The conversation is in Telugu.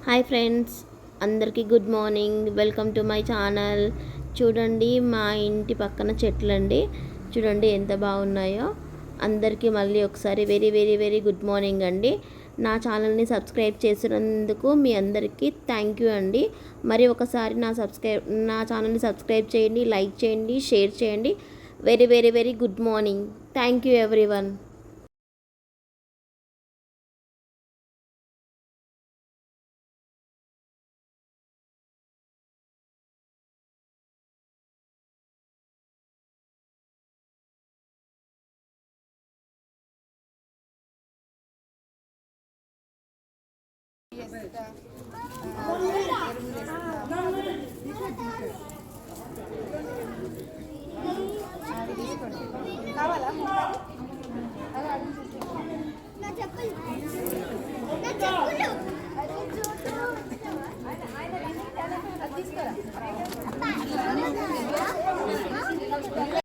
హాయ్ ఫ్రెండ్స్, అందరికీ good morning. Welcome to my channel. చూడండి, మా ఇంటి పక్కన చెట్లండి. చూడండి ఎంత బాగున్నాయో. అందరికీ మళ్ళీ ఒకసారి very very very good morning అండి. నా ఛానల్ని సబ్స్క్రైబ్ చేసినందుకు మీ అందరికీ థ్యాంక్ యూ అండి. మరి ఒకసారి నా ఛానల్ని సబ్స్క్రైబ్ చేయండి, లైక్ చేయండి, షేర్ చేయండి. Very very very good morning. Thank you everyone. కావాలా తీసుకురా.